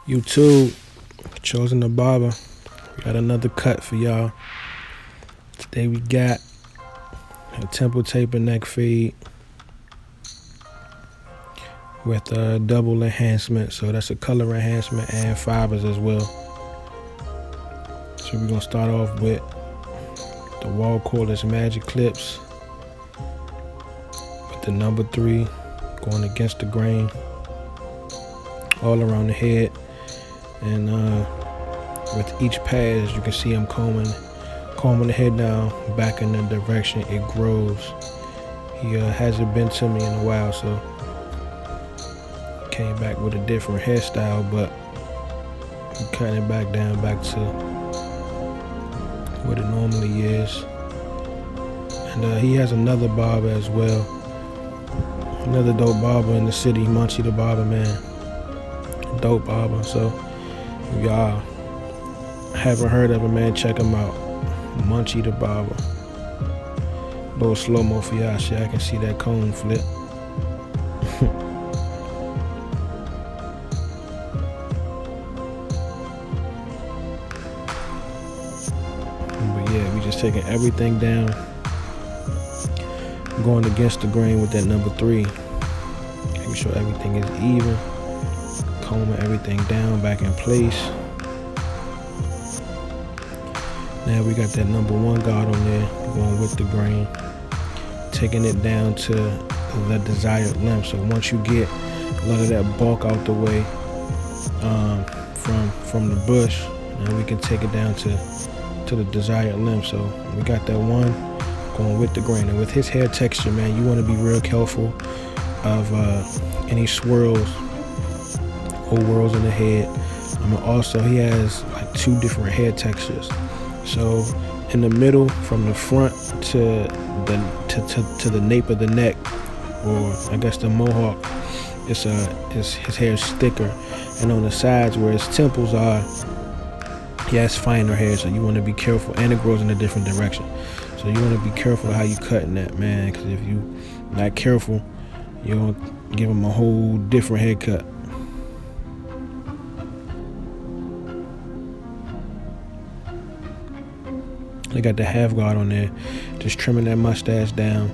YouTube, chosen the barber. We got another cut for y'all. Today we got a temple taper neck fade with a double enhancement. So that's a color enhancement and fibers as well. So we're gonna start off with the wall cordless magic clips with the number 3 going against the grain all around the head. And with each pass, you can see I'm combing the head down back in the direction it grows. He hasn't been to me in a while, so came back with a different hairstyle, but I'm cutting it back down back to what it normally is. And he has another barber as well, another dope barber in the city, Munchie the Barber, man. Dope barber. So if y'all haven't heard of him, man, check him out. Munchie the Barber. A little slow-mo for y'all so I can see that comb flip. But yeah, we just taking everything down, going against the grain with that number 3. Making sure everything is even. Combing everything down back in place. Now we got that number 1 guard on there, going with the grain, taking it down to the desired length. So once you get a lot of that bulk out the way from the bush, now we can take it down to the desired length. So we got that 1 going with the grain. And with his hair texture, man, you want to be real careful of any swirls or whirls in the head. Also, he has like 2 different hair textures. So in the middle, from the front to the nape of the neck, or I guess the mohawk, his hair is thicker, and on the sides where his temples are, he has finer hair. So you want to be careful, and it grows in a different direction. So you want to be careful how you cutting that, man, because if you not careful, you'll give him a whole different haircut. I got the half guard on there, just trimming that mustache down.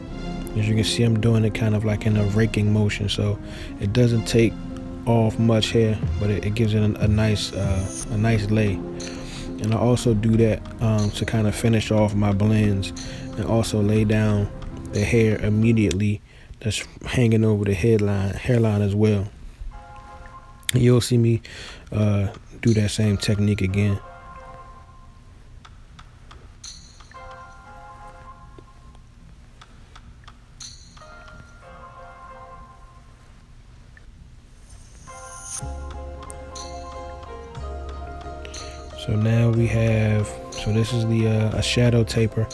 As you can see, I'm doing it kind of like in a raking motion, so it doesn't take off much hair, but it gives it a nice lay. And I also do that to kind of finish off my blends, and also lay down the hair immediately that's hanging over the hairline as well. And you'll see me do that same technique again. So now we have, so this is the a shadow taper.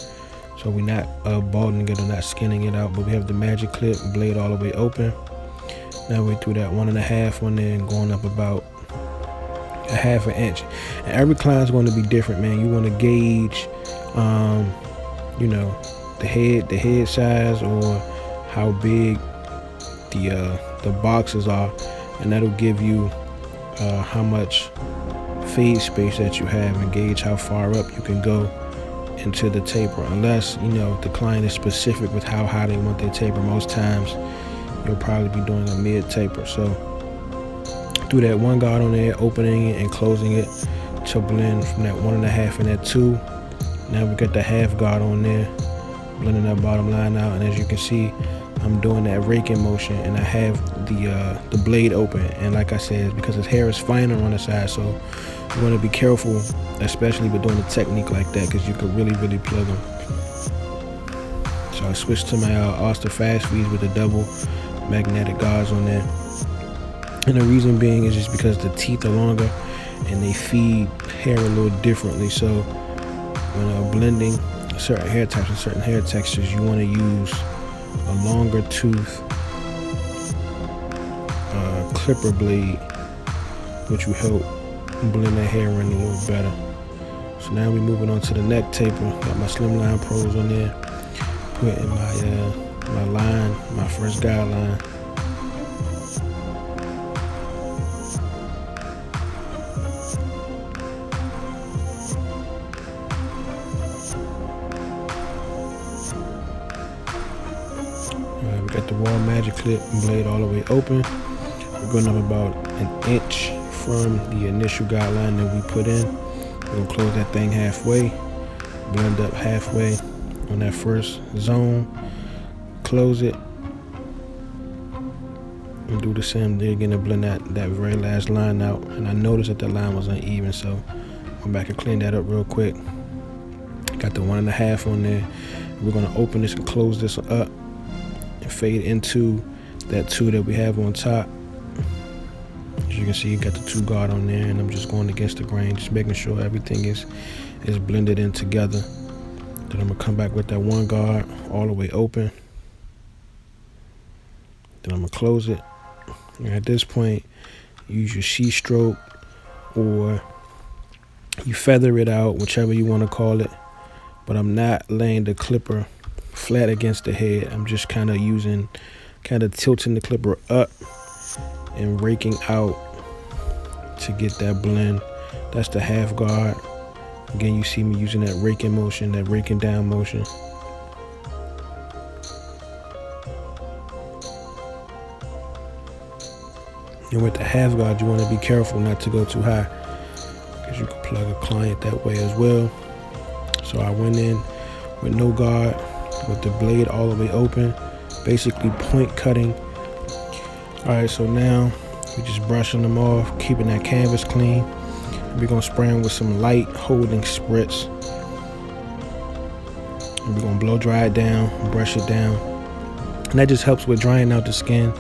So we're not balding it or not skinning it out, but we have the magic clip, blade all the way open. Now we threw that 1.5 on there and going up about a 1/2 inch. And every client's going to be different, man. You want to gauge, you know, the head size, or how big the boxes are, and that'll give you how much fade space that you have, and gauge how far up you can go into the taper, unless you know the client is specific with how high they want their taper. Most times you'll probably be doing a mid taper. So through that 1 guard on there, opening it and closing it to blend from that 1.5 and that 2. Now we got the half guard on there, blending that bottom line out. And as you can see, I'm doing that raking motion, and I have the blade open. And like I said, because his hair is finer on the side, so you want to be careful, especially with doing a technique like that, because you could really plug him. So I switched to my Austin fast feeds with the double magnetic guards on there. And the reason being is just because the teeth are longer and they feed hair a little differently. So when blending certain hair types and certain hair textures, you want to use a longer tooth clipper blade, which will help blend that hair in a little better. So now we're moving on to the neck taper. Got my Slimline Pros on there, putting my line, my first guideline. wall magic clip, blade all the way open. We're going up about an inch from the initial guideline that we put in. We're gonna close that thing halfway, blend up halfway on that first zone, close it, and do the same thing again to blend that very last line out. And I noticed that the line was uneven, so I went back and cleaned that up real quick. Got the 1.5 on there. We're gonna open this and close this up and fade into that 2 that we have on top. As you can see, you got the 2 guard on there, and I'm just going against the grain, just making sure everything is blended in together. Then I'm gonna come back with that 1 guard all the way open. Then I'm gonna close it. And at this point, use your C-stroke, or you feather it out, whichever you want to call it. But I'm not laying the clipper flat against the head. I'm just kind of tilting the clipper up and raking out to get that blend. That's the half guard. Again, you see me using that raking motion, that raking down motion. And with the half guard, you want to be careful not to go too high, because you can plug a client that way as well. So I went in with no guard, with the blade all the way open, basically point cutting. All right, so now we're just brushing them off, keeping that canvas clean. We're gonna spray them with some light holding spritz. And we're gonna blow dry it down, brush it down. And that just helps with drying out the skin,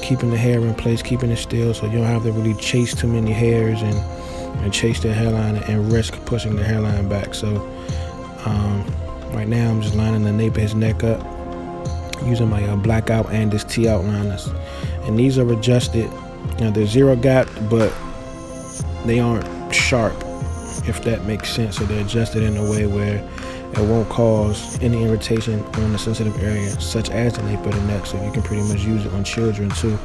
keeping the hair in place, keeping it still, so you don't have to really chase too many hairs and chase the hairline and risk pushing the hairline back. So right now I'm just lining the nape of his neck up using my blackout and this T outliners. And these are adjusted. Now they're 0 gap, but they aren't sharp, if that makes sense. So they're adjusted in a way where it won't cause any irritation on the sensitive area, such as the nape of the neck. So you can pretty much use it on children too.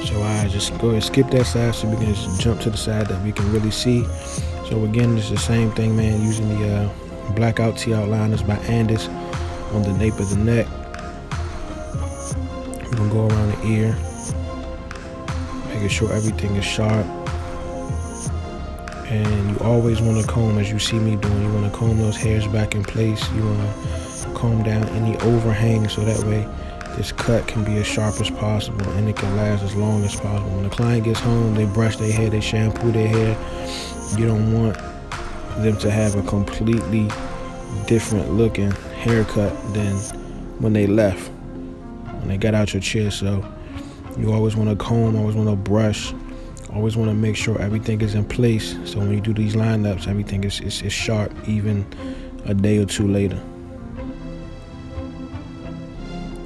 So I just go ahead and skip that side so we can just jump to the side that we can really see. So again, it's the same thing, man, using the blackout T outliners by Andis on the nape of the neck. We're gonna go around the ear, making sure everything is sharp. And you always want to comb, as you see me doing, you want to comb those hairs back in place. You want to comb down any overhang, so that way this cut can be as sharp as possible and it can last as long as possible. When the client gets home, they brush their hair, they shampoo their hair. You don't want them to have a completely different looking haircut than when they left, when they got out your chair. So you always want to comb, always want to brush, always want to make sure everything is in place. So when you do these lineups, everything is sharp, even a day or 2 later.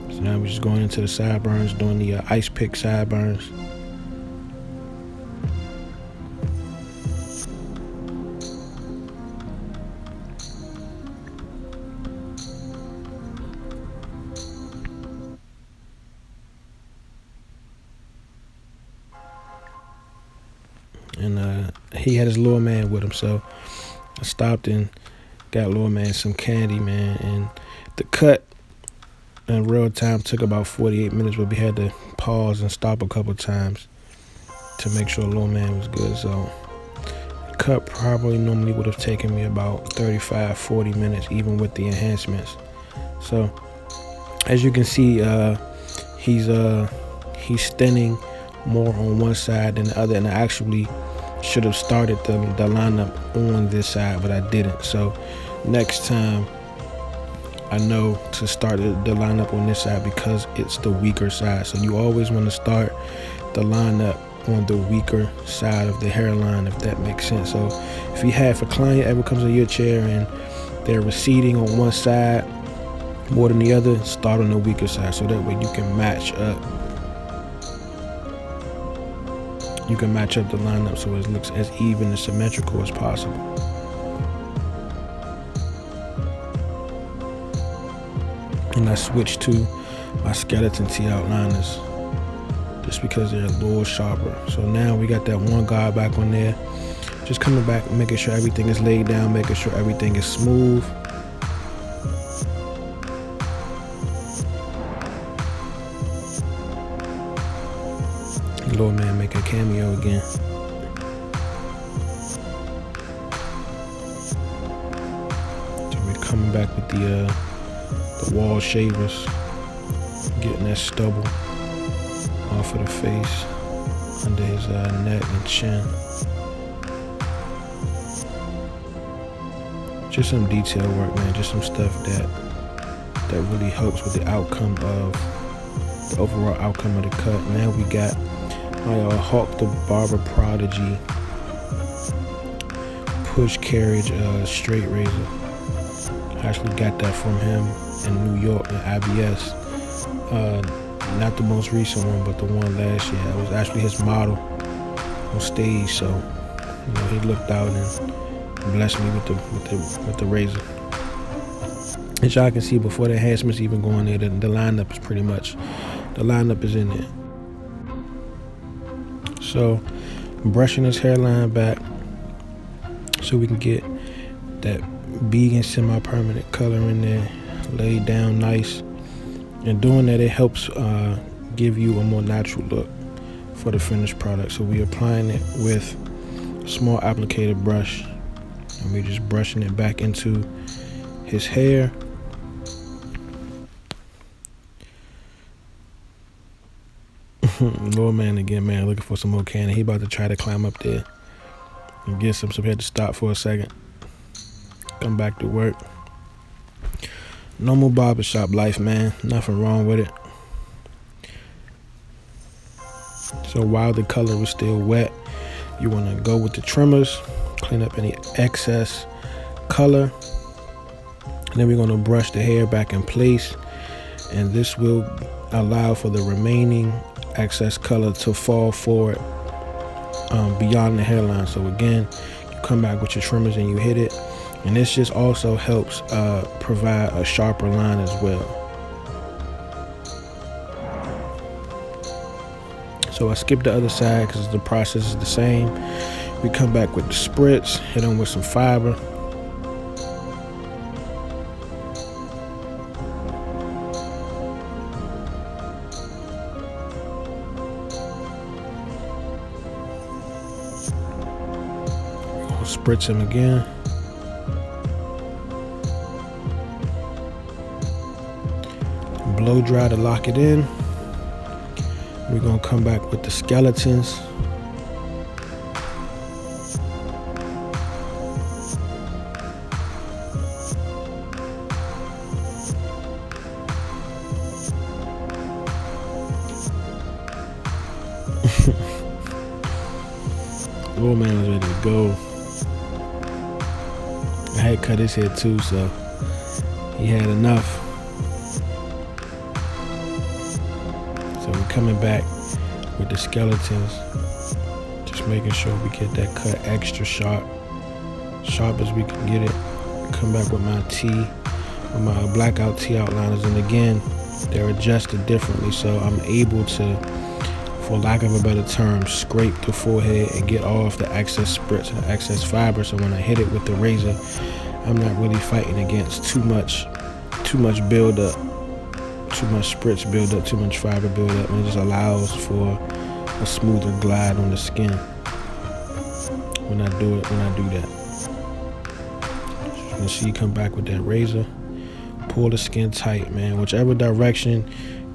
So now we're just going into the sideburns, doing the ice pick sideburns. And he had his little man with him, so I stopped and got little man some candy, man. And the cut in real time took about 48 minutes, but we had to pause and stop a couple times to make sure little man was good. So the cut probably normally would have taken me about 35-40 minutes, even with the enhancements. So as you can see, he's thinning more on one side than the other, and I actually should have started the lineup on this side, but I didn't. So next time I know to start the lineup on this side because it's the weaker side. So you always want to start the lineup on the weaker side of the hairline, if that makes sense. So if a client ever comes in your chair and they're receding on one side more than the other, start on the weaker side, so that way you can match up. You can match up the lineup so it looks as even and symmetrical as possible. And I switched to my skeleton T outliners just because they're a little sharper. So now we got that one guard back on there. Just coming back, making sure everything is laid down, making sure everything is smooth. Lord man make a cameo again. So we're coming back with the wall shavers, getting that stubble off of the face, under his neck and chin. Just some detail work, man. Just some stuff that really helps with the outcome of the overall outcome of the cut. Now we got my Hawk the Barber Prodigy push carriage straight razor. I actually got that from him in New York in IBS. Not the most recent one, but the one last year. I was actually his model on stage, so you know he looked out and blessed me with the razor. As y'all can see, before the enhancements even go in there, the lineup is pretty much, the lineup is in there. So I'm brushing his hairline back so we can get that vegan semi-permanent color in there, laid down nice. And doing that, it helps give you a more natural look for the finished product. So we're applying it with a small applicator brush, and we're just brushing it back into his hair. Lord man again, man, looking for some more candy. He about to try to climb up there and get some, so we had to stop for a second. Come back to work. Normal barbershop life, man. Nothing wrong with it. So while the color is still wet, you want to go with the trimmers, clean up any excess color. And then we're going to brush the hair back in place. And this will allow for the remaining excess color to fall forward beyond the hairline. So again, you come back with your trimmers and you hit it. And this just also helps provide a sharper line as well. So I skipped the other side because the process is the same. We come back with the spritz, hit them with some fiber. We'll spritz him again. Blow dry to lock it in. We're gonna come back with the skeletons. Little man was ready to go. I had cut his head too, so he had enough. So we're coming back with the skeletons, just making sure we get that cut extra sharp as we can get it. Come back with my T, with my blackout T outliners, and again, they're adjusted differently, so I'm able to, for lack of a better term, scrape the forehead and get off the excess spritz and the excess fiber. So when I hit it with the razor, I'm not really fighting against too much buildup. Too much spritz build up, too much fiber build up, and it just allows for a smoother glide on the skin when I do that. So you can see, come back with that razor, pull the skin tight, man. Whichever direction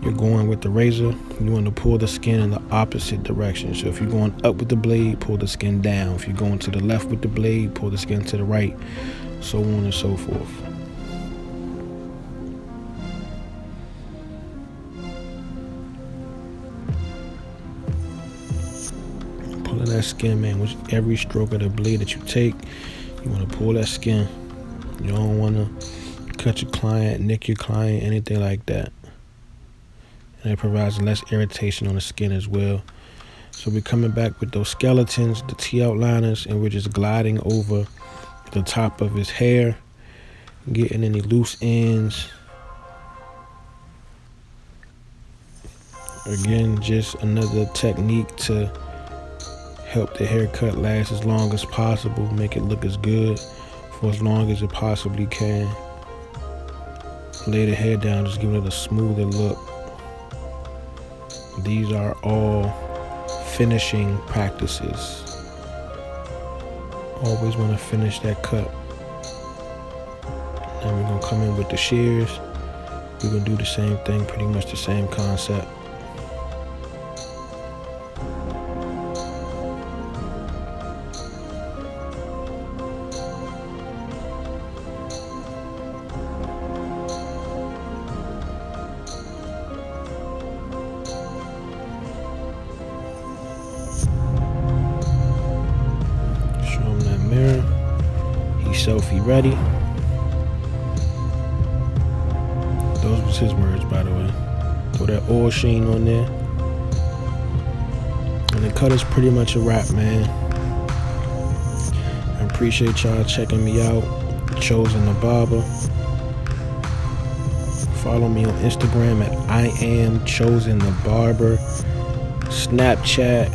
you're going with the razor, you want to pull the skin in the opposite direction. So if you're going up with the blade, pull the skin down. If you're going to the left with the blade, pull the skin to the right, so on and so forth. Pulling that skin, man, with every stroke of the blade that you take, you want to pull that skin. You don't want to cut your client, nick your client, anything like that. And it provides less irritation on the skin as well. So we're coming back with those skeletons, the T outliners, and we're just gliding over the top of his hair, getting any loose ends, Again, just another technique to help the haircut last as long as possible, make it look as good for as long as it possibly can. Lay the hair down, just giving it a smoother look. These are all finishing practices. Always want to finish that cut. Now we're gonna come in with the shears. We're gonna do the same thing, pretty much the same concept. Show him that mirror. He's selfie ready. Those was his words, by the way. Throw that oil sheen on there. And the cut is pretty much a wrap, man. I appreciate y'all checking me out. Chosen the Barber. Follow me on Instagram at I am Chosen the Barber. Snapchat,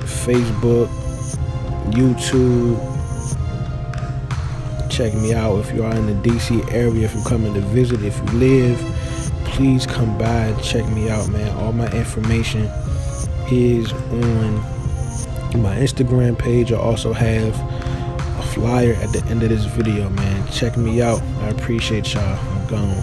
Facebook, YouTube. Check me out if you are in the DC area, if you're coming to visit, if you live, please come by and check me out, man. All my information is on my Instagram page. I also have a flyer at the end of this video, man. Check me out. I appreciate y'all. I'm gone.